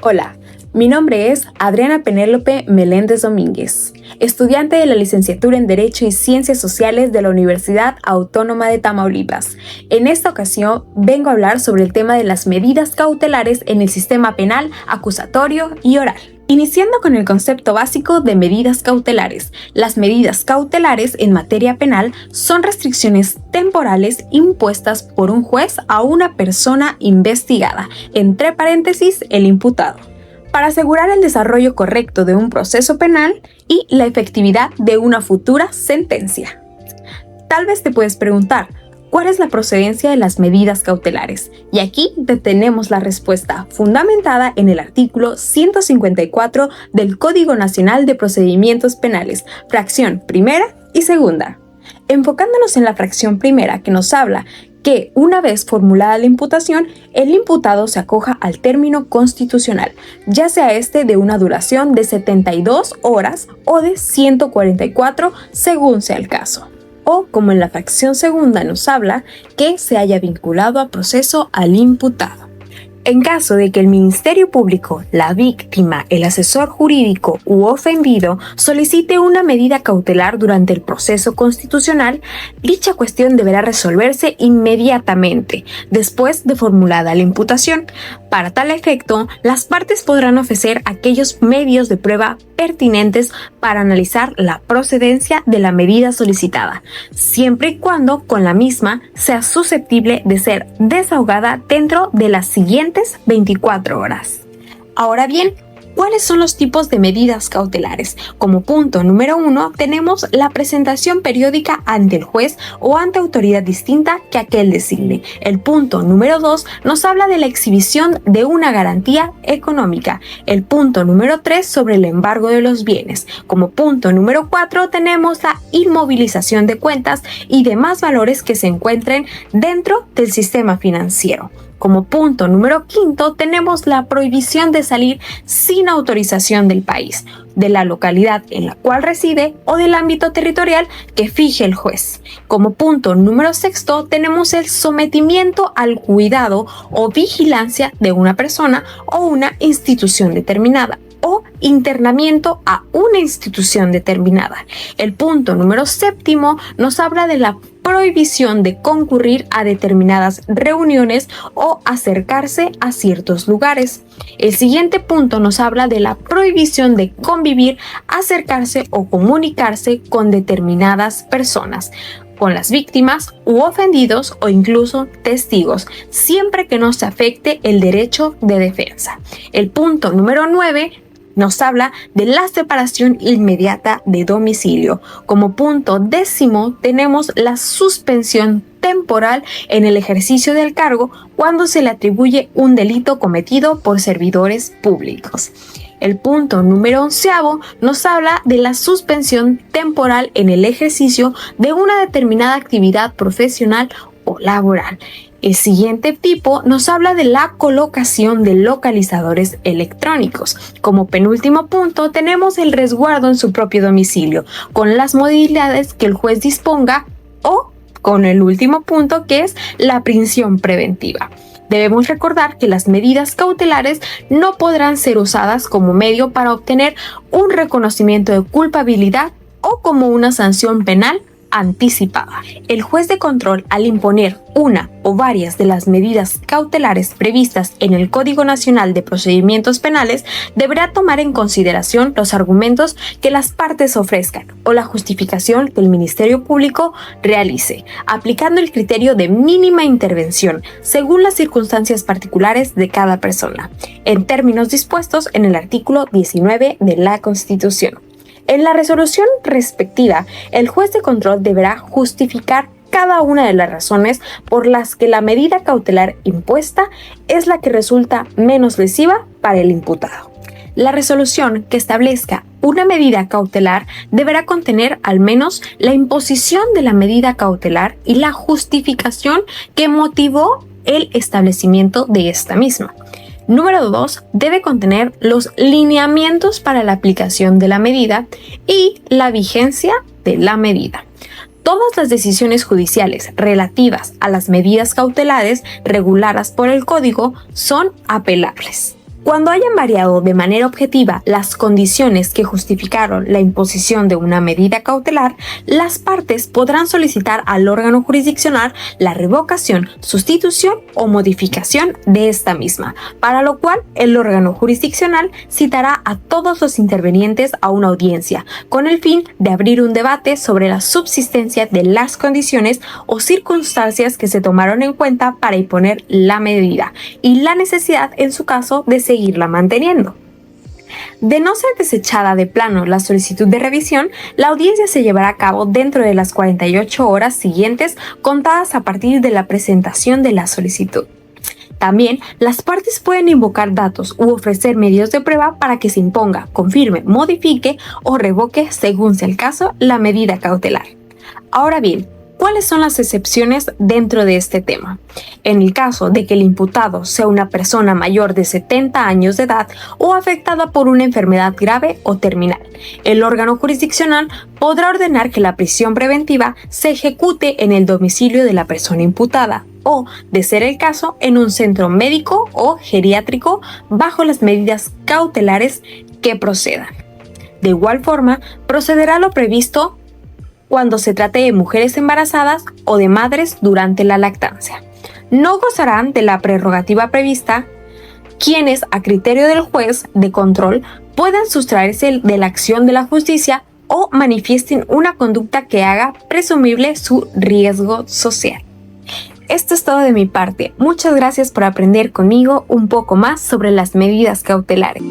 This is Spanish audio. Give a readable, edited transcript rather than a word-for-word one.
Hola, mi nombre es Adriana Penélope Meléndez Domínguez, estudiante de la licenciatura en Derecho y Ciencias Sociales de la Universidad Autónoma de Tamaulipas. En esta ocasión vengo a hablar sobre el tema de las medidas cautelares en el sistema penal, acusatorio y oral. Iniciando con el concepto básico de medidas cautelares. Las medidas cautelares en materia penal son restricciones temporales impuestas por un juez a una persona investigada, entre paréntesis, el imputado, para asegurar el desarrollo correcto de un proceso penal y la efectividad de una futura sentencia. Tal vez te puedes preguntar, ¿cuál es la procedencia de las medidas cautelares? Y aquí te tenemos la respuesta, fundamentada en el artículo 154 del Código Nacional de Procedimientos Penales, fracción primera y segunda. Enfocándonos en la fracción primera, que nos habla que una vez formulada la imputación, el imputado se acoja al término constitucional, ya sea este de una duración de 72 horas o de 144 según sea el caso. O, como en la fracción segunda nos habla, que se haya vinculado a proceso al imputado. En caso de que el Ministerio Público, la víctima, el asesor jurídico u ofendido solicite una medida cautelar durante el proceso constitucional, dicha cuestión deberá resolverse inmediatamente, después de formulada la imputación. Para tal efecto, las partes podrán ofrecer aquellos medios de prueba pertinentes para analizar la procedencia de la medida solicitada, siempre y cuando con la misma sea susceptible de ser desahogada dentro de las siguientes 24 horas. Ahora bien, ¿cuáles son los tipos de medidas cautelares? Como punto número 1 tenemos la presentación periódica ante el juez o ante autoridad distinta que aquel designe. El punto número 2 nos habla de la exhibición de una garantía económica. El punto número 3 sobre el embargo de los bienes. Como punto número 4 tenemos la inmovilización de cuentas y demás valores que se encuentren dentro del sistema financiero. Como punto número 5 tenemos la prohibición de salir sin autorización del país, de la localidad en la cual reside o del ámbito territorial que fije el juez. Como punto número 6 tenemos el sometimiento al cuidado o vigilancia de una persona o una institución determinada, o internamiento a una institución determinada. El punto número 7 nos habla de la prohibición de concurrir a determinadas reuniones o acercarse a ciertos lugares. El siguiente punto nos habla de la prohibición de convivir, acercarse o comunicarse con determinadas personas, con las víctimas u ofendidos o incluso testigos, siempre que no se afecte el derecho de defensa. El punto número 9 nos habla de la separación inmediata de domicilio. Como punto 10 tenemos la suspensión temporal en el ejercicio del cargo cuando se le atribuye un delito cometido por servidores públicos. El punto número 11 nos habla de la suspensión temporal en el ejercicio de una determinada actividad profesional o laboral. El siguiente tipo nos habla de la colocación de localizadores electrónicos. Como penúltimo punto tenemos el resguardo en su propio domicilio, con las modalidades que el juez disponga, o con el último punto, que es la prisión preventiva. Debemos recordar que las medidas cautelares no podrán ser usadas como medio para obtener un reconocimiento de culpabilidad o como una sanción penal anticipada. El juez de control, al imponer una o varias de las medidas cautelares previstas en el Código Nacional de Procedimientos Penales, deberá tomar en consideración los argumentos que las partes ofrezcan o la justificación que el Ministerio Público realice, aplicando el criterio de mínima intervención según las circunstancias particulares de cada persona, en términos dispuestos en el artículo 19 de la Constitución. En la resolución respectiva, el juez de control deberá justificar cada una de las razones por las que la medida cautelar impuesta es la que resulta menos lesiva para el imputado. La resolución que establezca una medida cautelar deberá contener al menos la imposición de la medida cautelar y la justificación que motivó el establecimiento de esta misma. Número 2, debe contener los lineamientos para la aplicación de la medida y la vigencia de la medida. Todas las decisiones judiciales relativas a las medidas cautelares reguladas por el Código son apelables. Cuando hayan variado de manera objetiva las condiciones que justificaron la imposición de una medida cautelar, las partes podrán solicitar al órgano jurisdiccional la revocación, sustitución o modificación de esta misma, para lo cual el órgano jurisdiccional citará a todos los intervenientes a una audiencia, con el fin de abrir un debate sobre la subsistencia de las condiciones o circunstancias que se tomaron en cuenta para imponer la medida y la necesidad, en su caso, de seguirla manteniendo. De no ser desechada de plano la solicitud de revisión, la audiencia se llevará a cabo dentro de las 48 horas siguientes, contadas a partir de la presentación de la solicitud. También, las partes pueden invocar datos u ofrecer medios de prueba para que se imponga, confirme, modifique o revoque, según sea el caso, la medida cautelar. Ahora bien, ¿cuáles son las excepciones dentro de este tema? En el caso de que el imputado sea una persona mayor de 70 años de edad o afectada por una enfermedad grave o terminal, el órgano jurisdiccional podrá ordenar que la prisión preventiva se ejecute en el domicilio de la persona imputada o, de ser el caso, en un centro médico o geriátrico bajo las medidas cautelares que procedan. De igual forma, procederá lo previsto cuando se trate de mujeres embarazadas o de madres durante la lactancia. No gozarán de la prerrogativa prevista quienes, a criterio del juez de control, puedan sustraerse de la acción de la justicia o manifiesten una conducta que haga presumible su riesgo social. Esto es todo de mi parte. Muchas gracias por aprender conmigo un poco más sobre las medidas cautelares.